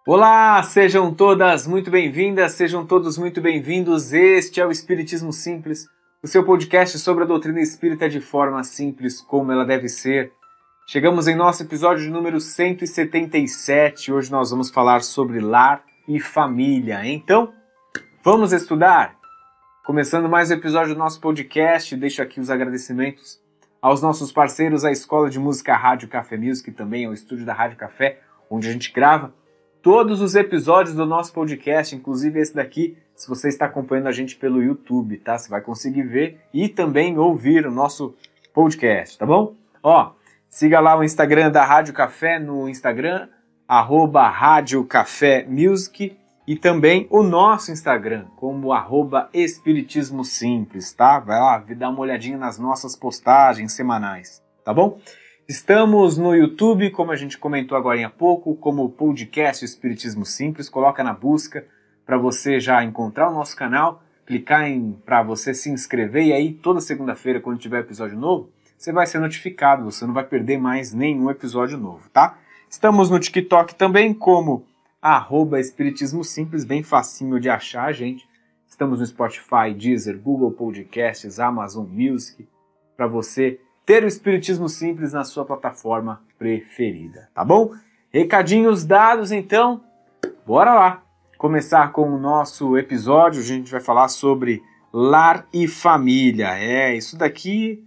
Olá, sejam todas muito bem-vindas, sejam todos muito bem-vindos. Este é o Espiritismo Simples, o seu podcast sobre a doutrina espírita de forma simples, como ela deve ser. Chegamos em nosso episódio número 177. Hoje nós vamos falar sobre lar e família. Então, vamos estudar? Começando mais um episódio do nosso podcast, deixo aqui os agradecimentos aos nossos parceiros, a Escola de Música Rádio Café Music, que também é o estúdio da Rádio Café, onde a gente grava todos os episódios do nosso podcast, inclusive esse daqui, se você está acompanhando a gente pelo YouTube, tá? Você vai conseguir ver e também ouvir o nosso podcast, tá bom? Siga lá o Instagram da Rádio Café no Instagram, @Rádio Café Music, e também o nosso Instagram, como @Espiritismo Simples, tá? Vai lá, dá uma olhadinha nas nossas postagens semanais, tá bom? Estamos no YouTube, como a gente comentou agora há pouco, como podcast Espiritismo Simples. Coloca na busca para você já encontrar o nosso canal, clicar para você se inscrever e aí toda segunda-feira, quando tiver episódio novo, você vai ser notificado, você não vai perder mais nenhum episódio novo, tá? Estamos no TikTok também, como @Espiritismo Simples, bem facinho de achar a gente. Estamos no Spotify, Deezer, Google Podcasts, Amazon Music, para você ter o Espiritismo Simples na sua plataforma preferida, tá bom? Recadinhos dados, então, bora lá! Começar com o nosso episódio, a gente vai falar sobre lar e família. Isso daqui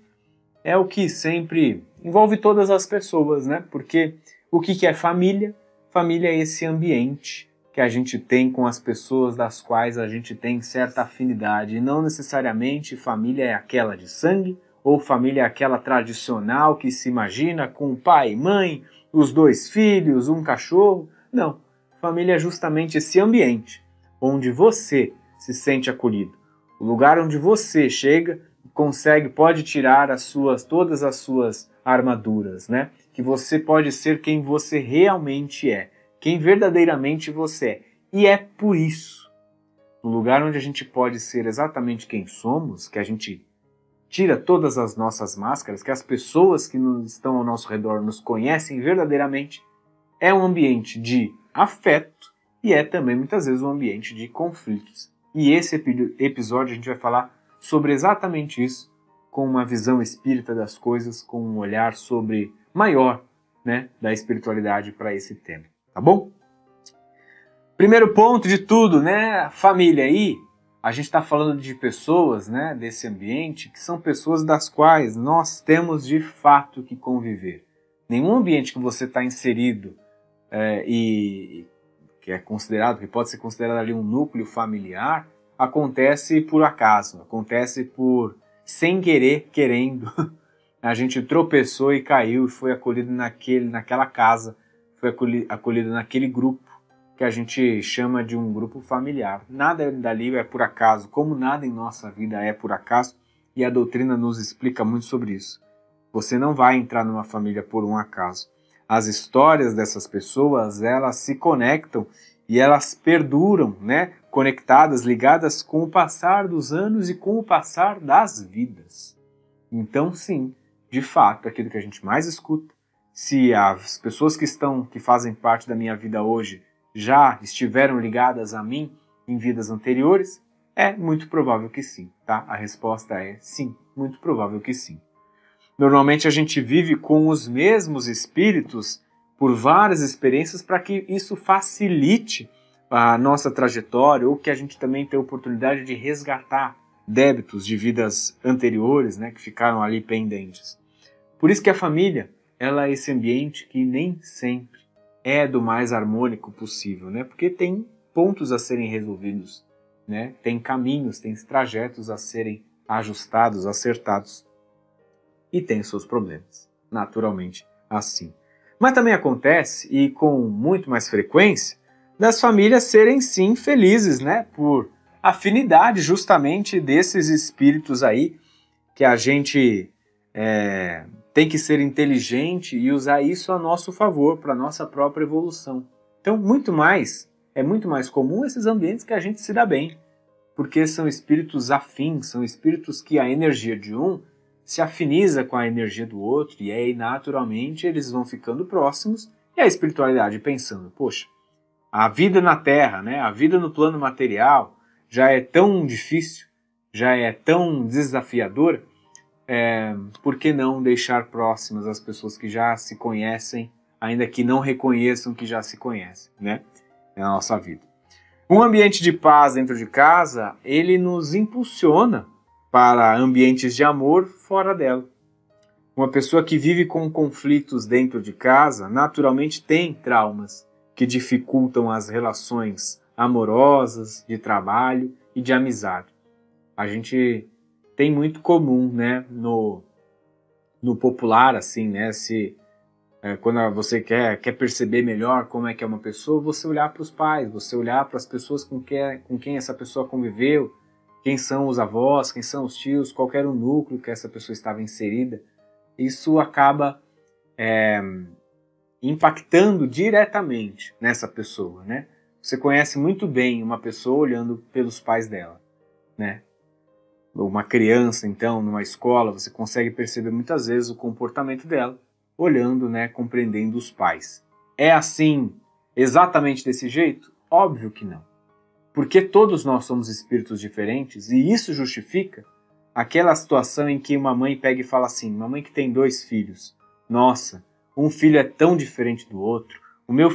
é o que sempre envolve todas as pessoas, né? Porque o que é família? Família é esse ambiente que a gente tem com as pessoas das quais a gente tem certa afinidade. E não necessariamente família é aquela de sangue, ou família é aquela tradicional que se imagina com pai, mãe, os 2 filhos, um cachorro. Não, família é justamente esse ambiente onde você se sente acolhido. O lugar onde você chega, pode tirar todas as suas armaduras, né? Que você pode ser quem você realmente é, quem verdadeiramente você é. E é por isso, no lugar onde a gente pode ser exatamente quem somos, que a gente tira todas as nossas máscaras, que as pessoas que estão ao nosso redor nos conhecem verdadeiramente, é um ambiente de afeto e é também muitas vezes um ambiente de conflitos. E esse episódio a gente vai falar sobre exatamente isso, com uma visão espírita das coisas, com um olhar maior, né, da espiritualidade para esse tema, tá bom? Primeiro ponto de tudo, né, família aí. A gente está falando de pessoas, né, desse ambiente, que são pessoas das quais nós temos de fato que conviver. Nenhum ambiente que você está inserido e que que pode ser considerado ali um núcleo familiar, acontece por acaso, acontece sem querer, querendo. A gente tropeçou e caiu e foi acolhido naquela casa, foi acolhido naquele grupo, que a gente chama de um grupo familiar. Nada dali é por acaso, como nada em nossa vida é por acaso, e a doutrina nos explica muito sobre isso. Você não vai entrar numa família por um acaso. As histórias dessas pessoas, elas se conectam e elas perduram, né? Conectadas, ligadas com o passar dos anos e com o passar das vidas. Então, sim, de fato, aquilo que a gente mais escuta, se as pessoas que fazem parte da minha vida hoje já estiveram ligadas a mim em vidas anteriores, é muito provável que sim, tá? A resposta é sim, muito provável que sim. Normalmente a gente vive com os mesmos espíritos por várias experiências para que isso facilite a nossa trajetória ou que a gente também tenha a oportunidade de resgatar débitos de vidas anteriores, né, que ficaram ali pendentes. Por isso que a família, ela é esse ambiente que nem sempre é do mais harmônico possível, né? Porque tem pontos a serem resolvidos, né? Tem caminhos, tem trajetos a serem ajustados, acertados. E tem seus problemas, naturalmente assim. Mas também acontece, e com muito mais frequência, das famílias serem sim felizes, né? Por afinidade justamente desses espíritos aí, que a gente tem que ser inteligente e usar isso a nosso favor, para a nossa própria evolução. Então, é muito mais comum esses ambientes que a gente se dá bem, porque são espíritos afins, são espíritos que a energia de um se afiniza com a energia do outro, e aí naturalmente eles vão ficando próximos, e a espiritualidade pensando, poxa, A vida na Terra, né? A vida no plano material já é tão difícil, já é tão desafiadora, por que não deixar próximas as pessoas que já se conhecem, ainda que não reconheçam que já se conhecem, né? Na nossa vida. Um ambiente de paz dentro de casa, ele nos impulsiona para ambientes de amor fora dela. Uma pessoa que vive com conflitos dentro de casa, naturalmente tem traumas que dificultam as relações amorosas, de trabalho e de amizade. A gente tem muito comum, né, no popular, assim, né, quando você quer perceber melhor como é que é uma pessoa, você olhar para os pais, você olhar para as pessoas com quem essa pessoa conviveu, quem são os avós, quem são os tios, qual era o núcleo que essa pessoa estava inserida. Isso acaba impactando diretamente nessa pessoa, né? Você conhece muito bem uma pessoa olhando pelos pais dela, né? Uma criança, então, numa escola, você consegue perceber muitas vezes o comportamento dela, olhando, né, compreendendo os pais. É assim, exatamente desse jeito? Óbvio que não. Porque todos nós somos espíritos diferentes e isso justifica aquela situação em que uma mãe pega e fala assim, uma mãe que tem 2 filhos, nossa, um filho é tão diferente do outro, o meu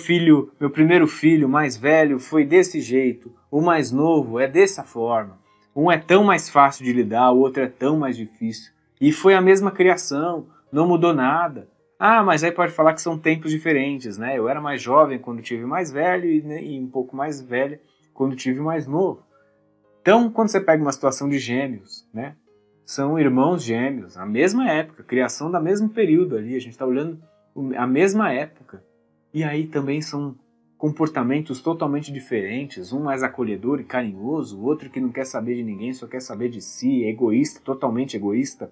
primeiro filho, mais velho, foi desse jeito, o mais novo é dessa forma, um é tão mais fácil de lidar, o outro é tão mais difícil, e foi a mesma criação, não mudou nada. Ah, mas aí pode falar que são tempos diferentes, né? Eu era mais jovem quando tive mais velho e um pouco mais velha quando tive mais novo. Então, quando você pega uma situação de gêmeos, né? São irmãos gêmeos, a mesma época, criação da mesmo período ali, a gente está olhando a mesma época. E aí também são comportamentos totalmente diferentes, um mais acolhedor e carinhoso, o outro que não quer saber de ninguém, só quer saber de si, é egoísta, totalmente egoísta.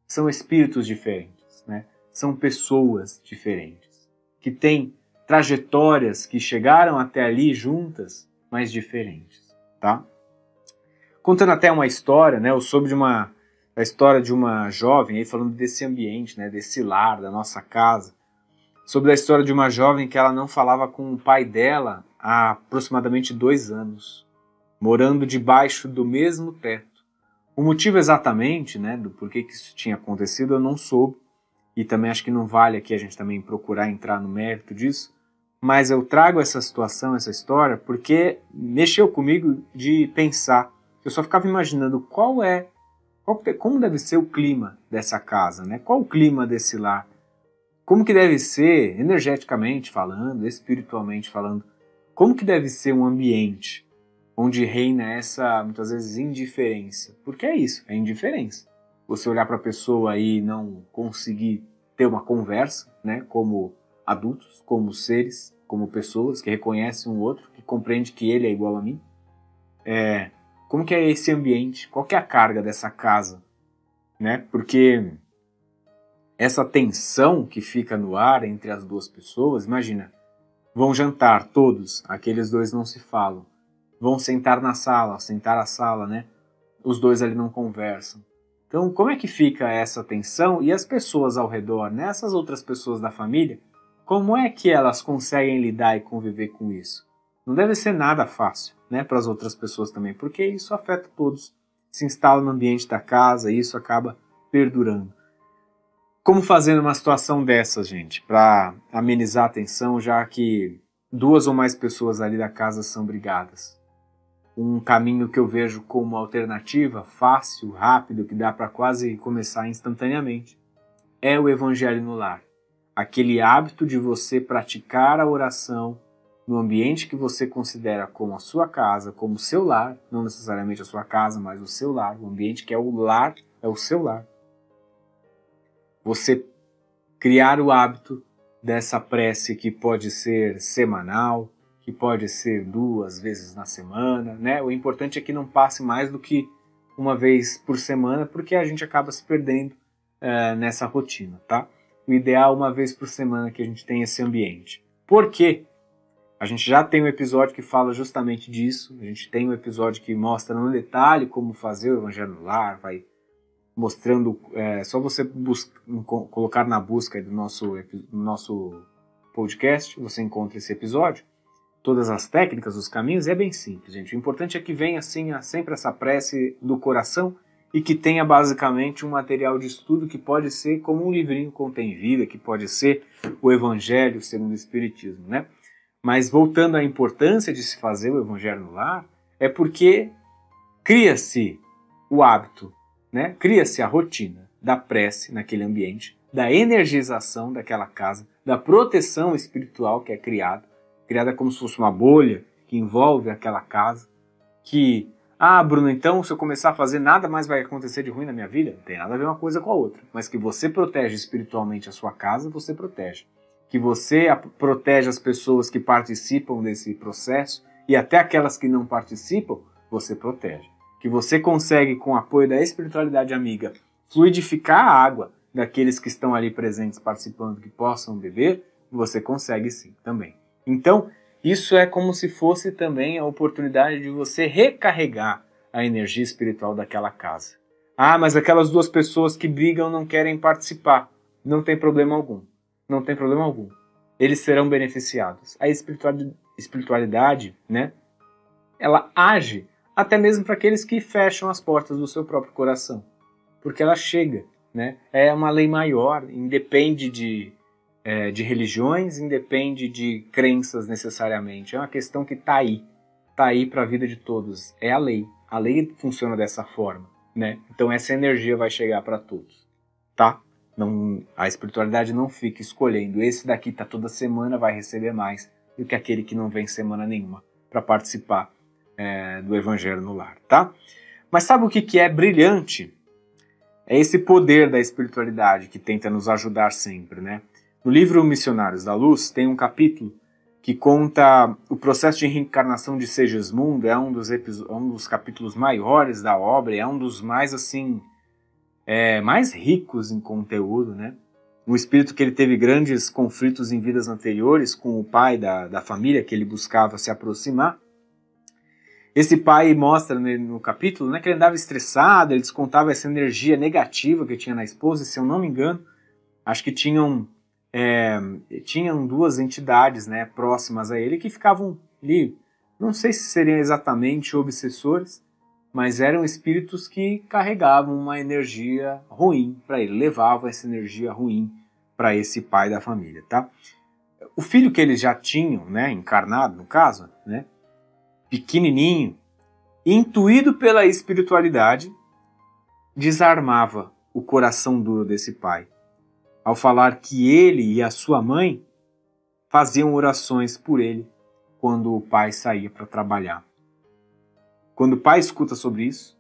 São espíritos diferentes, né? São pessoas diferentes, que têm trajetórias que chegaram até ali juntas, mas diferentes, tá? Contando até uma história, né? Eu soube a história de uma jovem, aí falando desse ambiente, né? Desse lar, da nossa casa, sobre a história de uma jovem que ela não falava com o pai dela há aproximadamente 2 anos, morando debaixo do mesmo teto. O motivo exatamente, né, do porquê que isso tinha acontecido, eu não soube, e também acho que não vale aqui a gente também procurar entrar no mérito disso, mas eu trago essa situação, essa história, porque mexeu comigo de pensar. Eu só ficava imaginando como deve ser o clima dessa casa, né? Qual o clima desse lar? Como que deve ser, energeticamente falando, espiritualmente falando, como que deve ser um ambiente onde reina essa, muitas vezes, indiferença? Porque é isso, é indiferença. Você olhar para a pessoa e não conseguir ter uma conversa, né, como adultos, como seres, como pessoas que reconhecem um outro, que compreende que ele é igual a mim. Como que é esse ambiente? Qual que é a carga dessa casa? Né? Porque essa tensão que fica no ar entre as 2 pessoas, imagina, vão jantar todos, aqueles 2 não se falam, vão sentar a sala, né? Os 2 ali não conversam. Então, como é que fica essa tensão e as pessoas ao redor, né? Essas outras pessoas da família, como é que elas conseguem lidar e conviver com isso? Não deve ser nada fácil, né, para as outras pessoas também, porque isso afeta todos. Se instala no ambiente da casa e isso acaba perdurando. Como fazer numa situação dessas, gente, para amenizar a tensão, já que 2 ou mais pessoas ali da casa são brigadas? Um caminho que eu vejo como alternativa, fácil, rápido, que dá para quase começar instantaneamente, é o Evangelho no Lar. Aquele hábito de você praticar a oração no ambiente que você considera como a sua casa, como o seu lar, não necessariamente a sua casa, mas o seu lar, o ambiente que é o lar, é o seu lar. Você criar o hábito dessa prece que pode ser semanal, que pode ser 2 vezes na semana, né? O importante é que não passe mais do que 1 vez por semana, porque a gente acaba se perdendo nessa rotina, tá? O ideal 1 vez por semana que a gente tem esse ambiente. Por quê? A gente já tem um episódio que fala justamente disso, a gente tem um episódio que mostra no detalhe como fazer o Evangelho no Lar, vai mostrando, só você colocar na busca do nosso podcast, você encontra esse episódio, todas as técnicas, os caminhos, é bem simples, gente. O importante é que venha assim, sempre essa prece do coração e que tenha basicamente um material de estudo que pode ser como um livrinho contém vida, que pode ser o Evangelho segundo o Espiritismo, né? Mas voltando à importância de se fazer o Evangelho no lar, é porque cria-se o hábito, né? Cria-se a rotina da prece naquele ambiente, da energização daquela casa, da proteção espiritual que é criada como se fosse uma bolha que envolve aquela casa, que, Bruno, então se eu começar a fazer nada mais vai acontecer de ruim na minha vida? Não tem nada a ver uma coisa com a outra, mas que você protege espiritualmente a sua casa, você protege. Que você protege as pessoas que participam desse processo e até aquelas que não participam, você protege. Que você consegue, com o apoio da espiritualidade amiga, fluidificar a água daqueles que estão ali presentes participando, que possam beber, você consegue sim, também. Então, isso é como se fosse também a oportunidade de você recarregar a energia espiritual daquela casa. Mas aquelas duas pessoas que brigam não querem participar. Não tem problema algum. Não tem problema algum. Eles serão beneficiados. A espiritualidade, né, ela age até mesmo para aqueles que fecham as portas do seu próprio coração. Porque ela chega, né? É uma lei maior, independe de religiões, independe de crenças necessariamente. É uma questão que está aí para a vida de todos. É a lei. A lei funciona dessa forma, né? Então essa energia vai chegar para todos, tá? Não, a espiritualidade não fica escolhendo. Esse daqui tá toda semana, vai receber mais do que aquele que não vem semana nenhuma para participar do Evangelho no lar, tá? Mas sabe o que é brilhante? É esse poder da espiritualidade que tenta nos ajudar sempre, né? No livro Missionários da Luz tem um capítulo que conta o processo de reencarnação de Segismundo. É um dos capítulos maiores da obra, é um dos mais assim mais ricos em conteúdo, né? Um espírito que ele teve grandes conflitos em vidas anteriores com o pai da família que ele buscava se aproximar. Esse pai mostra no capítulo, né, que ele andava estressado, ele descontava essa energia negativa que tinha na esposa, e, se eu não me engano, acho que tinham duas entidades, né, próximas a ele que ficavam ali, não sei se seriam exatamente obsessores, mas eram espíritos que carregavam uma energia ruim para ele, levavam essa energia ruim para esse pai da família, tá? O filho que eles já tinham, né, encarnado no caso, né, pequenininho, intuído pela espiritualidade, desarmava o coração duro desse pai, ao falar que ele e a sua mãe faziam orações por ele quando o pai saía para trabalhar. Quando o pai escuta sobre isso,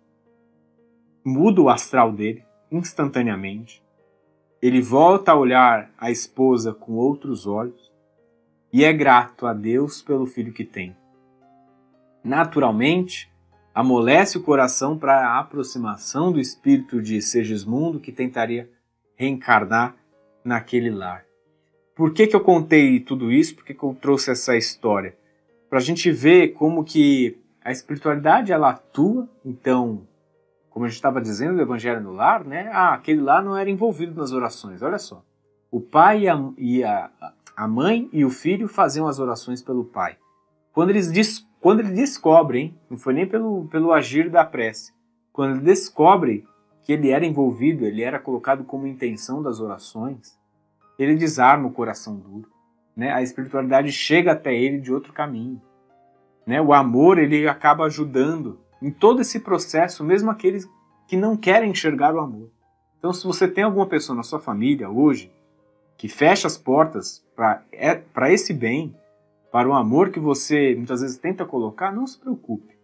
muda o astral dele instantaneamente. Ele volta a olhar a esposa com outros olhos e é grato a Deus pelo filho que tem. Naturalmente, amolece o coração para a aproximação do espírito de Segismundo que tentaria reencarnar naquele lar. Por que eu contei tudo isso? Por que eu trouxe essa história? Para a gente ver como que a espiritualidade ela atua. Então, como a gente estava dizendo, o Evangelho no lar, né? Aquele lá não era envolvido nas orações. Olha só, o pai e a mãe e o filho faziam as orações pelo pai. Quando eles descobrem, não foi nem pelo agir da prece, quando ele descobre que ele era envolvido, ele era colocado como intenção das orações, ele desarma o coração duro, né? A espiritualidade chega até ele de outro caminho, né? O amor ele acaba ajudando em todo esse processo, mesmo aqueles que não querem enxergar o amor. Então, se você tem alguma pessoa na sua família hoje que fecha as portas para esse bem, para o amor que você muitas vezes tenta colocar, não se preocupe.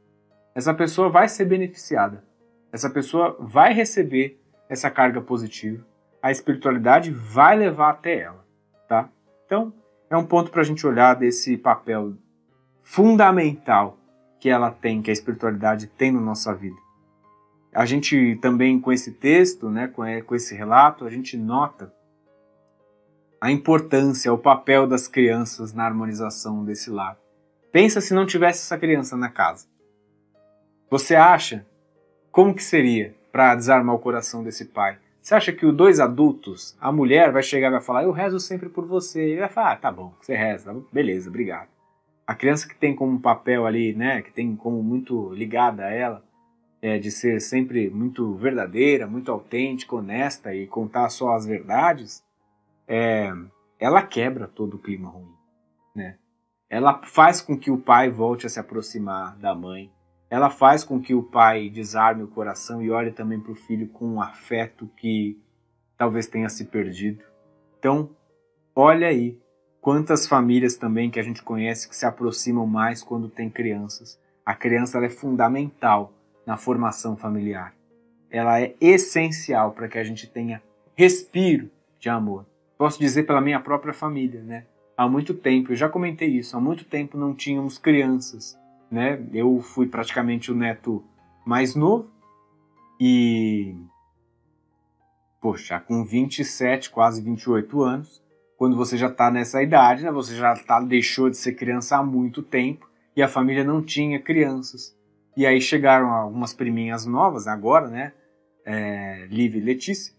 Essa pessoa vai ser beneficiada. Essa pessoa vai receber essa carga positiva. A espiritualidade vai levar até ela, tá? Então, é um ponto para a gente olhar desse papel fundamental que ela tem, que a espiritualidade tem na nossa vida. A gente também, com esse texto, né, com esse relato, a gente nota a importância, o papel das crianças na harmonização desse lar. Pensa se não tivesse essa criança na casa. Você acha como que seria para desarmar o coração desse pai? Você acha que os dois adultos, a mulher vai chegar e vai falar, eu rezo sempre por você. Ele vai falar, tá bom, você reza, beleza, obrigado. A criança que tem como papel ali, né, que tem como muito ligada a ela, de ser sempre muito verdadeira, muito autêntica, honesta e contar só as verdades, ela quebra todo o clima ruim, né? Ela faz com que o pai volte a se aproximar da mãe, ela faz com que o pai desarme o coração e olhe também para o filho com um afeto que talvez tenha se perdido. Então, olha aí quantas famílias também que a gente conhece que se aproximam mais quando tem crianças. A criança ela é fundamental na formação familiar. Ela é essencial para que a gente tenha respiro de amor. Posso dizer pela minha própria família, né? Há muito tempo, eu já comentei isso, há muito tempo não tínhamos crianças, né? Eu fui praticamente o neto mais novo e, poxa, com 27, quase 28 anos, quando você já está nessa idade, né? Você já deixou de ser criança há muito tempo e a família não tinha crianças. E aí chegaram algumas priminhas novas agora, né? Liv e Letícia.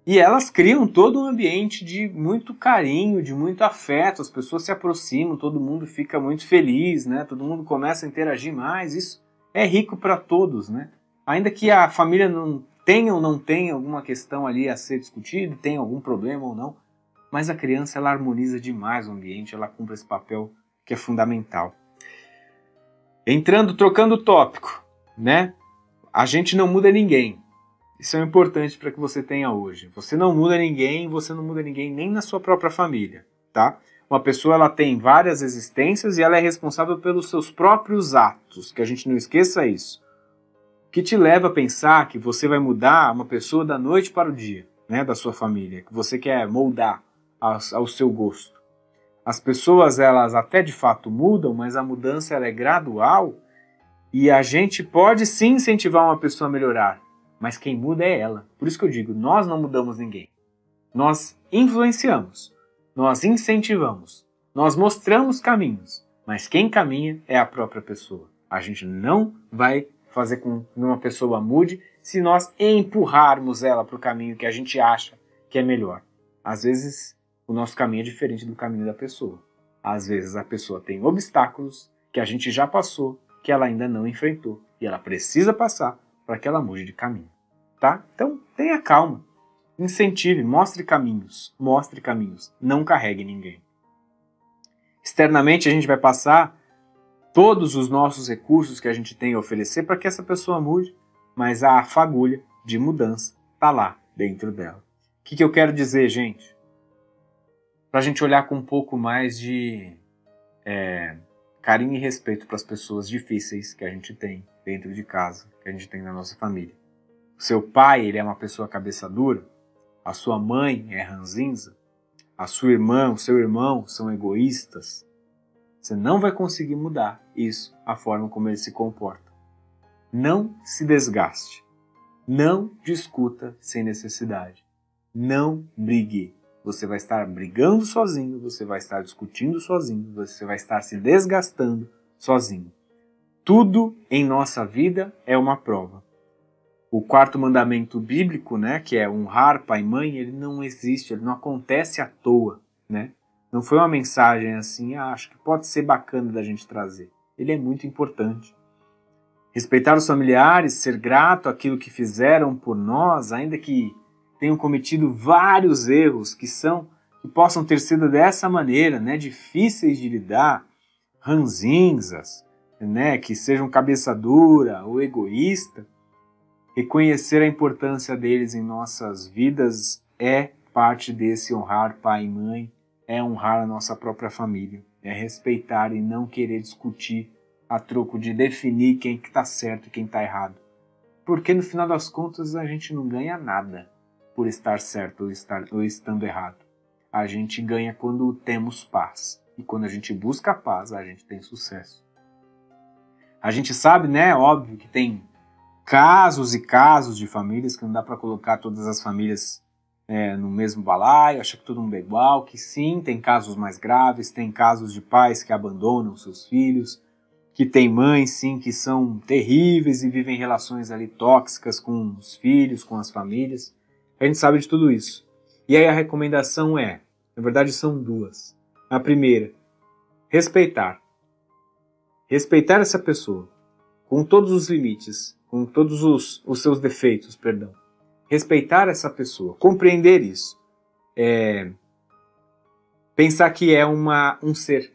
E elas criam todo um ambiente de muito carinho, de muito afeto, as pessoas se aproximam, todo mundo fica muito feliz, né? Todo mundo começa a interagir mais, isso é rico para todos, né? Ainda que a família não tenha ou não tenha alguma questão ali a ser discutida, tenha algum problema ou não, mas a criança ela harmoniza demais o ambiente, ela cumpre esse papel que é fundamental. Trocando o tópico, né? A gente não muda ninguém. Isso é importante para que você tenha hoje. Você não muda ninguém nem na sua própria família, tá? Uma pessoa ela tem várias existências e ela é responsável pelos seus próprios atos, que a gente não esqueça isso. O que te leva a pensar que você vai mudar uma pessoa da noite para o dia, né, da sua família, que você quer moldar ao seu gosto. As pessoas elas até de fato mudam, mas a mudança ela é gradual e a gente pode sim incentivar uma pessoa a melhorar. Mas quem muda é ela. Por isso que eu digo, nós não mudamos ninguém. Nós influenciamos, nós incentivamos, nós mostramos caminhos, mas quem caminha é a própria pessoa. A gente não vai fazer com que uma pessoa mude se nós empurrarmos ela para o caminho que a gente acha que é melhor. Às vezes, o nosso caminho é diferente do caminho da pessoa. Às vezes, a pessoa tem obstáculos que a gente já passou, que ela ainda não enfrentou, e ela precisa passar para que ela mude de caminho, tá? Então, tenha calma, incentive, mostre caminhos, não carregue ninguém. Externamente, a gente vai passar todos os nossos recursos que a gente tem a oferecer para que essa pessoa mude, mas a fagulha de mudança está lá dentro dela. O que eu quero dizer, gente? Para a gente olhar com um pouco mais de carinho e respeito para as pessoas difíceis que a gente tem dentro de casa, que a gente tem na nossa família. O seu pai, ele é uma pessoa cabeça dura, a sua mãe é ranzinza, a sua irmã, o seu irmão são egoístas. Você não vai conseguir mudar isso, a forma como ele se comporta. Não se desgaste. Não discuta sem necessidade. Não brigue. Você vai estar brigando sozinho, você vai estar discutindo sozinho, você vai estar se desgastando sozinho. Tudo em nossa vida é uma prova. O quarto mandamento bíblico, né, que é honrar pai e mãe, ele não existe, ele não acontece à toa, né? Não foi uma mensagem assim, acho que pode ser bacana da gente trazer. Ele é muito importante. Respeitar os familiares, ser grato àquilo que fizeram por nós, ainda que tenham cometido vários erros que possam ter sido dessa maneira, né, difíceis de lidar, ranzinzas, né, que sejam cabeça dura ou egoísta. Reconhecer a importância deles em nossas vidas é parte desse honrar pai e mãe, é honrar a nossa própria família, é respeitar e não querer discutir a troco de definir quem que está certo e quem está errado. Porque no final das contas a gente não ganha nada por estar certo ou estando errado. A gente ganha quando temos paz. E quando a gente busca a paz, a gente tem sucesso. A gente sabe, né, óbvio que tem casos e casos de famílias que não dá para colocar todas as famílias no mesmo balaio, achar que todo mundo é igual, que sim, tem casos mais graves, tem casos de pais que abandonam seus filhos, que tem mães, sim, que são terríveis e vivem relações ali tóxicas com os filhos, com as famílias. A gente sabe de tudo isso. E aí a recomendação na verdade são duas. A primeira, respeitar. respeitar essa pessoa, com todos os limites, com todos os seus defeitos, perdão. Respeitar essa pessoa, compreender isso. Pensar que é um ser,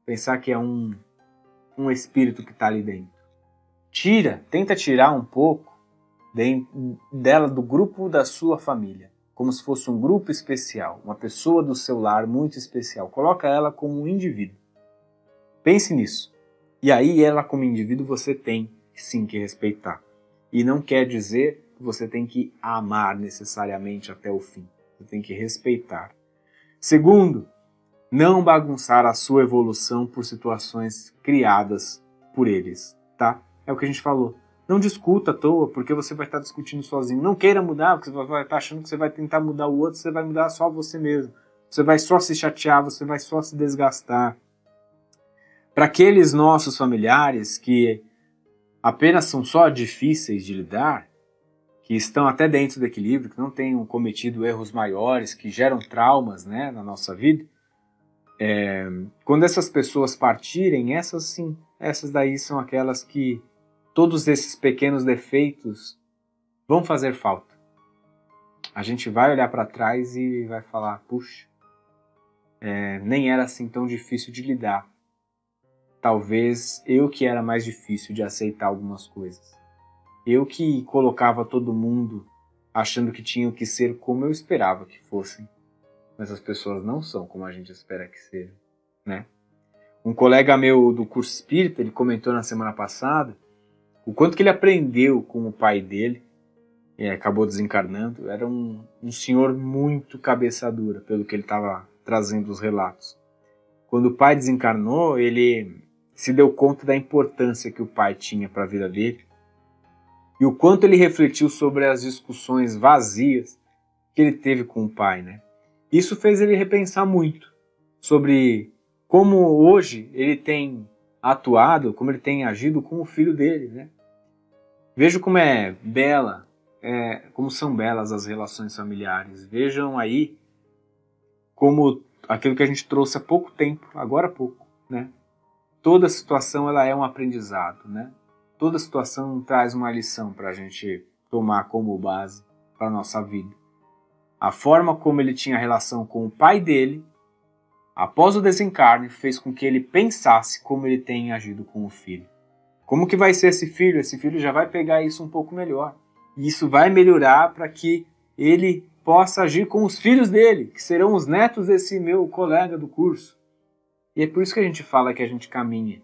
pensar que é um espírito que está ali dentro. Tenta tirar um pouco dela do grupo da sua família, como se fosse um grupo especial, uma pessoa do seu lar muito especial. Coloca ela como um indivíduo. Pense nisso. E aí ela como indivíduo você tem sim que respeitar. E não quer dizer que você tem que amar necessariamente até o fim. Você tem que respeitar. Segundo, não bagunçar a sua evolução por situações criadas por eles, tá? É o que a gente falou. Não discuta à toa, porque você vai estar discutindo sozinho. Não queira mudar, porque você vai estar achando que você vai tentar mudar o outro, você vai mudar só você mesmo. Você vai só se chatear, você vai só se desgastar. Para aqueles nossos familiares que apenas são só difíceis de lidar, que estão até dentro do equilíbrio, que não tenham cometido erros maiores, que geram traumas, né, na nossa vida, quando essas pessoas partirem, essas daí são aquelas que todos esses pequenos defeitos vão fazer falta. A gente vai olhar para trás e vai falar, puxa, nem era assim tão difícil de lidar. Talvez eu que era mais difícil de aceitar algumas coisas. Eu que colocava todo mundo achando que tinham que ser como eu esperava que fossem. Mas as pessoas não são como a gente espera que sejam, né? Um colega meu do curso espírita, ele comentou na semana passada o quanto que ele aprendeu com o pai dele, acabou desencarnando. Era um senhor muito cabeça dura, pelo que ele estava trazendo os relatos. Quando o pai desencarnou, ele se deu conta da importância que o pai tinha para a vida dele e o quanto ele refletiu sobre as discussões vazias que ele teve com o pai, né? Isso fez ele repensar muito sobre como hoje ele tem atuado, como ele tem agido com o filho dele, né? Veja como como são belas as relações familiares. Vejam aí como aquilo que a gente trouxe há pouco tempo, agora há pouco, né? Toda situação ela é um aprendizado, né? Toda situação traz uma lição para a gente tomar como base para a nossa vida. A forma como ele tinha relação com o pai dele, após o desencarne, fez com que ele pensasse como ele tem agido com o filho. Como que vai ser esse filho? Esse filho já vai pegar isso um pouco melhor. E isso vai melhorar para que ele possa agir com os filhos dele, que serão os netos desse meu colega do curso. E é por isso que a gente fala que a gente caminha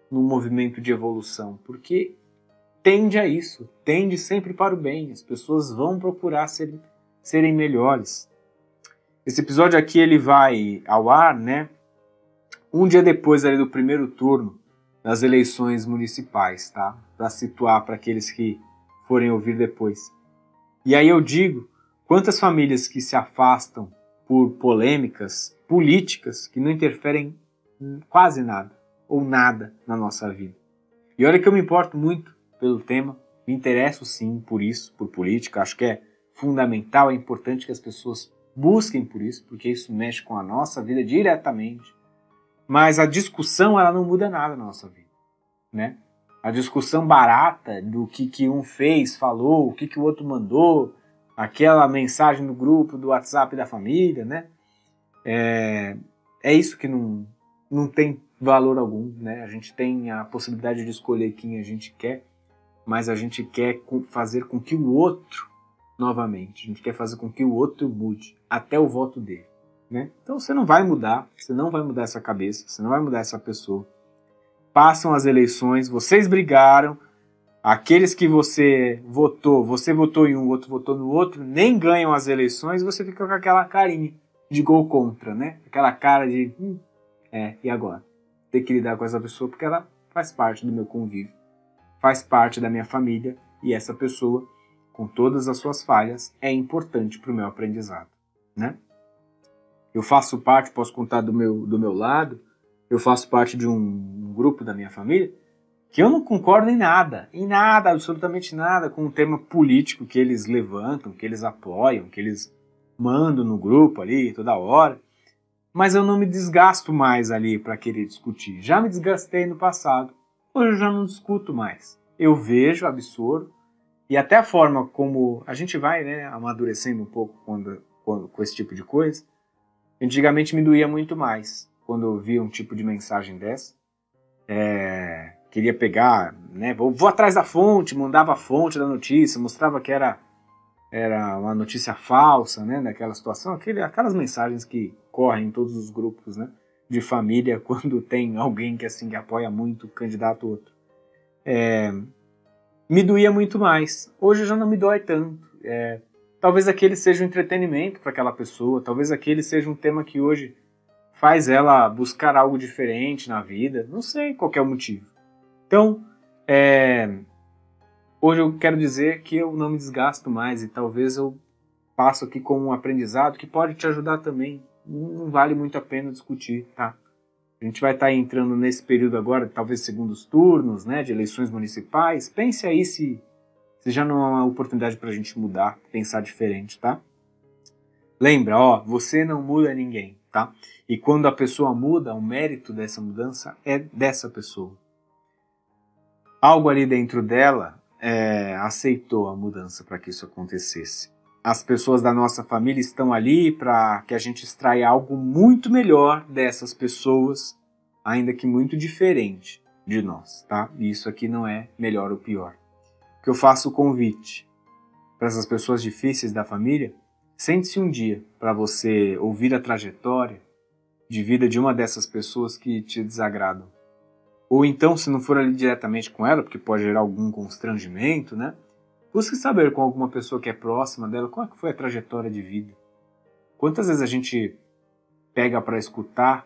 num movimento de evolução, porque tende a isso, tende sempre para o bem. As pessoas vão procurar serem melhores. Esse episódio aqui ele vai ao ar, né, um dia depois ali do primeiro turno das eleições municipais, tá? Para situar para aqueles que forem ouvir depois. E aí eu digo, quantas famílias que se afastam por polêmicas políticas que não interferem em quase nada, ou nada na nossa vida. E olha que eu me importo muito pelo tema, me interesso sim por isso, por política, acho que é fundamental, é importante que as pessoas busquem por isso, porque isso mexe com a nossa vida diretamente. Mas a discussão, ela não muda nada na nossa vida, né? A discussão barata do que um fez, falou, o que o outro mandou, aquela mensagem no grupo do WhatsApp da família, né? É isso que não tem valor algum, né? A gente tem a possibilidade de escolher quem a gente quer, mas a gente quer fazer com que o outro, novamente, a gente quer fazer com que o outro mude, até o voto dele, né? Então você não vai mudar essa cabeça, você não vai mudar essa pessoa. Passam as eleições, vocês brigaram, aqueles que você votou em um, o outro votou no outro, nem ganham as eleições, você fica com aquela carinha de gol contra, né? Aquela cara de, e agora? Ter que lidar com essa pessoa porque ela faz parte do meu convívio, faz parte da minha família, e essa pessoa, com todas as suas falhas, é importante para o meu aprendizado, né? Eu faço parte, posso contar do meu lado, eu faço parte de um grupo da minha família que eu não concordo em nada, absolutamente nada com o tema político que eles levantam, que eles apoiam, que eles mandam no grupo ali toda hora, mas eu não me desgasto mais ali para querer discutir. Já me desgastei no passado, Hoje eu já não discuto mais. Eu vejo, absorvo, e até a forma como a gente vai, né, amadurecendo um pouco com esse tipo de coisa. Antigamente me doía muito mais quando eu via um tipo de mensagem dessa. Queria pegar, né, vou atrás da fonte, mandava a fonte da notícia, mostrava que era uma notícia falsa, né, naquela situação, aquelas mensagens que correm em todos os grupos, né, de família quando tem alguém que assim que apoia muito o candidato outro. Me doía muito mais. Hoje já não me dói tanto. Talvez aquele seja um entretenimento para aquela pessoa, talvez aquele seja um tema que hoje faz ela buscar algo diferente na vida, não sei qual é o motivo. Então, hoje eu quero dizer que eu não me desgasto mais e talvez eu passo aqui como um aprendizado que pode te ajudar também. Não vale muito a pena discutir, tá? A gente vai estar entrando nesse período agora, talvez segundos turnos, né, de eleições municipais. Pense aí se já não é uma oportunidade para a gente mudar, pensar diferente, tá? Lembra, você não muda ninguém, tá? E quando a pessoa muda, o mérito dessa mudança é dessa pessoa. Algo ali dentro dela aceitou a mudança para que isso acontecesse. As pessoas da nossa família estão ali para que a gente extraia algo muito melhor dessas pessoas, ainda que muito diferente de nós, tá? E isso aqui não é melhor ou pior. Que eu faço o convite para essas pessoas difíceis da família, sente-se um dia para você ouvir a trajetória de vida de uma dessas pessoas que te desagradam. Ou então, se não for ali diretamente com ela, porque pode gerar algum constrangimento, né? Busque saber com alguma pessoa que é próxima dela qual é que foi a trajetória de vida. Quantas vezes a gente pega para escutar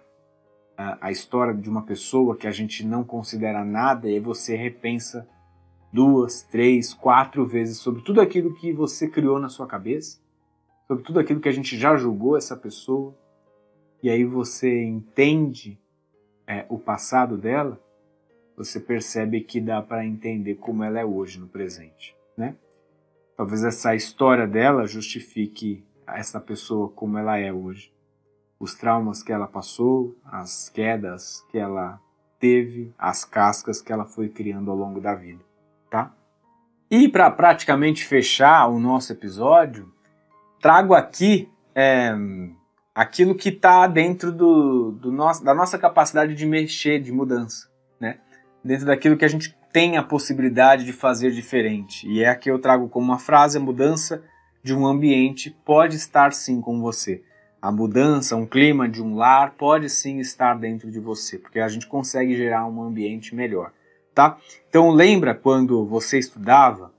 a história de uma pessoa que a gente não considera nada e aí você repensa 2, 3, 4 vezes sobre tudo aquilo que você criou na sua cabeça, sobre tudo aquilo que a gente já julgou essa pessoa, e aí você entende o passado dela, você percebe que dá para entender como ela é hoje no presente, né? Talvez essa história dela justifique essa pessoa como ela é hoje. Os traumas que ela passou, as quedas que ela teve, as cascas que ela foi criando ao longo da vida, tá? E para praticamente fechar o nosso episódio, trago aqui aquilo que está dentro da nossa capacidade de mexer, de mudança, né? Dentro daquilo que a gente tem a possibilidade de fazer diferente. E é aqui eu trago como uma frase: a mudança de um ambiente pode estar sim com você. A mudança, um clima de um lar pode sim estar dentro de você, porque a gente consegue gerar um ambiente melhor, tá? Então lembra quando você estudava,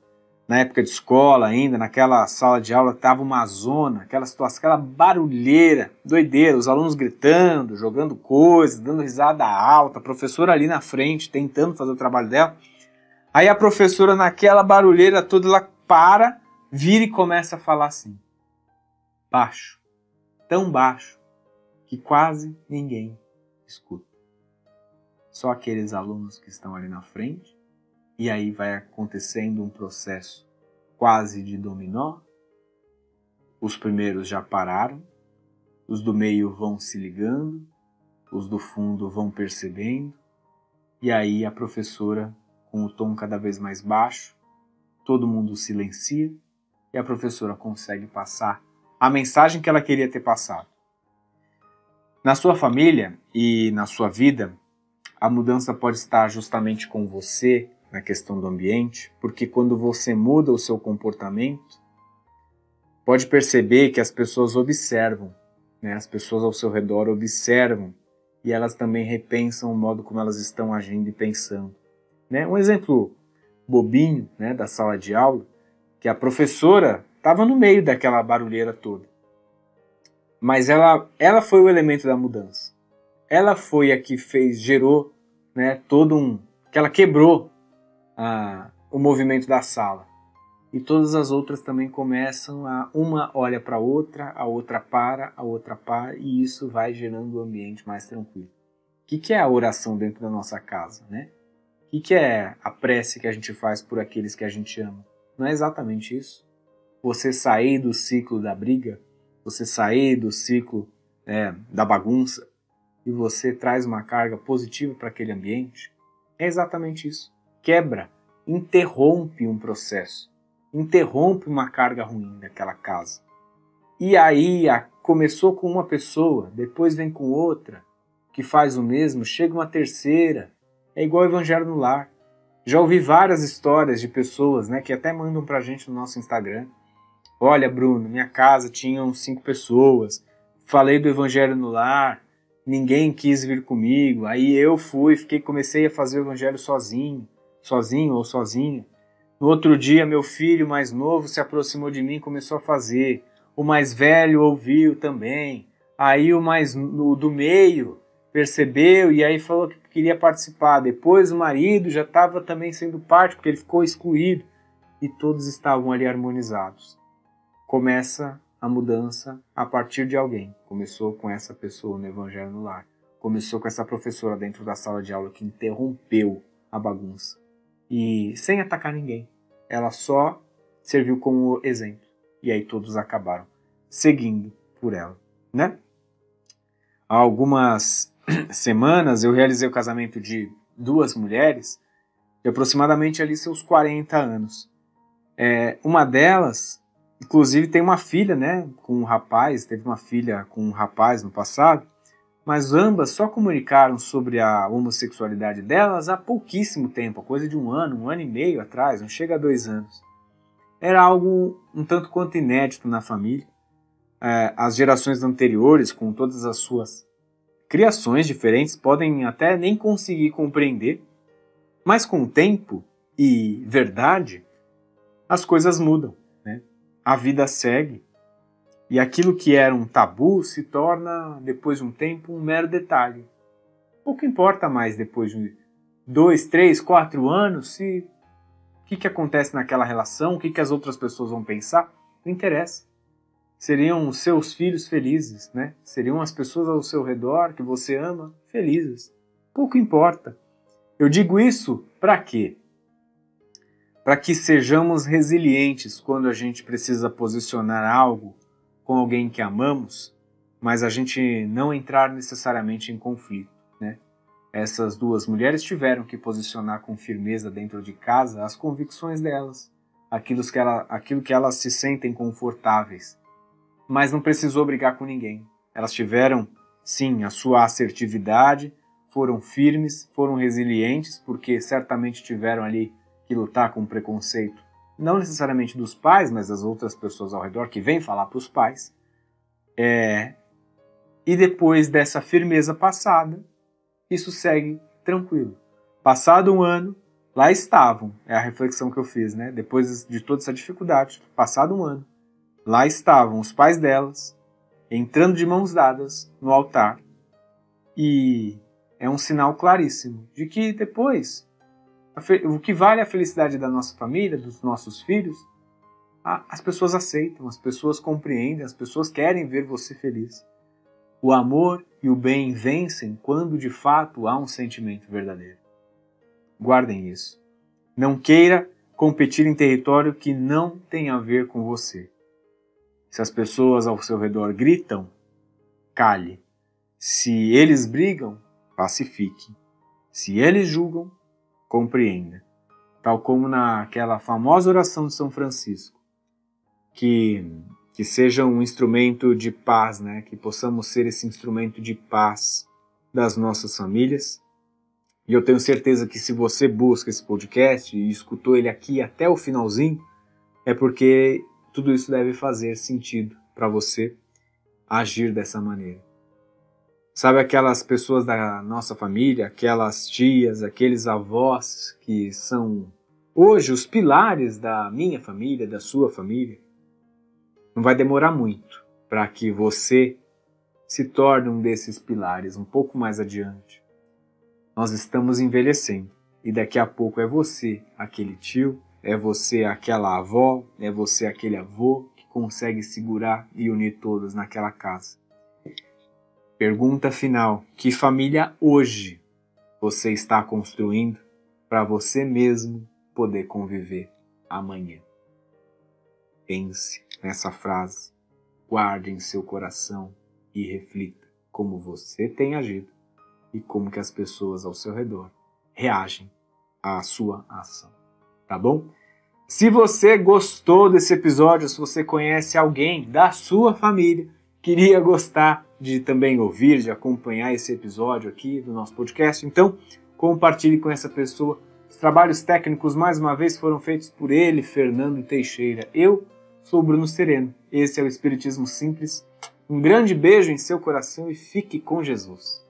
na época de escola ainda, naquela sala de aula estava uma zona, aquela situação, aquela barulheira, doideira, os alunos gritando, jogando coisas, dando risada alta, a professora ali na frente tentando fazer o trabalho dela. Aí a professora naquela barulheira toda, ela vira e começa a falar assim, baixo, tão baixo, que quase ninguém escuta. Só aqueles alunos que estão ali na frente. E aí vai acontecendo um processo quase de dominó. Os primeiros já pararam, os do meio vão se ligando, os do fundo vão percebendo, e aí a professora, com o tom cada vez mais baixo, todo mundo silencia e a professora consegue passar a mensagem que ela queria ter passado. Na sua família e na sua vida, a mudança pode estar justamente com você, na questão do ambiente, porque quando você muda o seu comportamento, pode perceber que as pessoas observam, né? As pessoas ao seu redor observam e elas também repensam o modo como elas estão agindo e pensando, né? Um exemplo bobinho, né, da sala de aula, que a professora estava no meio daquela barulheira toda, mas ela foi o elemento da mudança. Ela foi a que gerou, né, que ela quebrou o movimento da sala. E todas as outras também começam uma olha para a outra para, a outra para, e isso vai gerando um ambiente mais tranquilo. O que é a oração dentro da nossa casa, né? O que é a prece que a gente faz por aqueles que a gente ama? Não é exatamente isso? Você sair do ciclo da briga, você sair do ciclo da bagunça, e você traz uma carga positiva para aquele ambiente? É exatamente isso. Quebra, interrompe um processo, interrompe uma carga ruim daquela casa. E aí começou com uma pessoa, depois vem com outra, que faz o mesmo, chega uma terceira. É igual o Evangelho no Lar. Já ouvi várias histórias de pessoas, né, que até mandam pra gente no nosso Instagram. Olha, Bruno, minha casa tinha 5 pessoas, falei do Evangelho no Lar, ninguém quis vir comigo, aí eu comecei a fazer o Evangelho sozinho ou sozinha. No outro dia, meu filho mais novo se aproximou de mim e começou a fazer. O mais velho ouviu também. Aí o do meio percebeu e aí falou que queria participar. Depois o marido já estava também sendo parte, porque ele ficou excluído. E todos estavam ali harmonizados. Começa a mudança a partir de alguém. Começou com essa pessoa no Evangelho no Lar. Começou com essa professora dentro da sala de aula que interrompeu a bagunça. E sem atacar ninguém. Ela só serviu como exemplo. E aí todos acabaram seguindo por ela, né? Há algumas semanas eu realizei o casamento de 2 mulheres de aproximadamente ali seus 40 anos. Uma delas, inclusive, tem uma filha, né, com um rapaz, teve uma filha com um rapaz no passado, mas ambas só comunicaram sobre a homossexualidade delas há pouquíssimo tempo, coisa de um ano e meio atrás, não chega a 2 anos. Era algo um tanto quanto inédito na família. As gerações anteriores, com todas as suas criações diferentes, podem até nem conseguir compreender, mas com o tempo e verdade, as coisas mudam, né? A vida segue e aquilo que era um tabu se torna, depois de um tempo, um mero detalhe. Pouco importa mais depois de 2, 3, 4 anos o que acontece naquela relação, o que as outras pessoas vão pensar, não interessa. Seriam os seus filhos felizes, né? Seriam as pessoas ao seu redor que você ama felizes. Pouco importa. Eu digo isso para quê? Para que sejamos resilientes quando a gente precisa posicionar algo com alguém que amamos, mas a gente não entrar necessariamente em conflito, né? Essas 2 mulheres tiveram que posicionar com firmeza dentro de casa as convicções delas, aquilo que elas se sentem confortáveis. Mas não precisou brigar com ninguém. Elas tiveram, sim, a sua assertividade, foram firmes, foram resilientes, porque certamente tiveram ali que lutar com o preconceito, não necessariamente dos pais, mas das outras pessoas ao redor que vêm falar para os pais. E depois dessa firmeza passada, isso segue tranquilo. Passado um ano, lá estavam, é a reflexão que eu fiz, né? Depois de toda essa dificuldade, passado um ano, lá estavam os pais delas, entrando de mãos dadas no altar. E é um sinal claríssimo de que depois, o que vale a felicidade da nossa família, dos nossos filhos, as pessoas aceitam, as pessoas compreendem, as pessoas querem ver você feliz. O amor e o bem vencem quando de fato há um sentimento verdadeiro. Guardem isso. Não queira competir em território que não tem a ver com você. Se as pessoas ao seu redor gritam, cale. Se eles brigam, pacifique. Se eles julgam, compreenda. Tal como naquela famosa oração de São Francisco. Que seja um instrumento de paz, né? Que possamos ser esse instrumento de paz das nossas famílias. E eu tenho certeza que se você busca esse podcast e escutou ele aqui até o finalzinho, é porque tudo isso deve fazer sentido para você agir dessa maneira. Sabe aquelas pessoas da nossa família, aquelas tias, aqueles avós que são hoje os pilares da minha família, da sua família? Não vai demorar muito para que você se torne um desses pilares um pouco mais adiante. Nós estamos envelhecendo e daqui a pouco é você aquele tio, é você aquela avó, é você aquele avô que consegue segurar e unir todos naquela casa. Pergunta final: que família hoje você está construindo para você mesmo poder conviver amanhã? Pense nessa frase, guarde em seu coração e reflita como você tem agido e como que as pessoas ao seu redor reagem a sua ação, tá bom? Se você gostou desse episódio, se você conhece alguém da sua família, queria gostar de também ouvir, de acompanhar esse episódio aqui do nosso podcast, então compartilhe com essa pessoa. Os trabalhos técnicos, mais uma vez, foram feitos por ele, Fernando Teixeira. Eu sou o Bruno Sereno. Esse é o Espiritismo Simples. Um grande beijo em seu coração e fique com Jesus.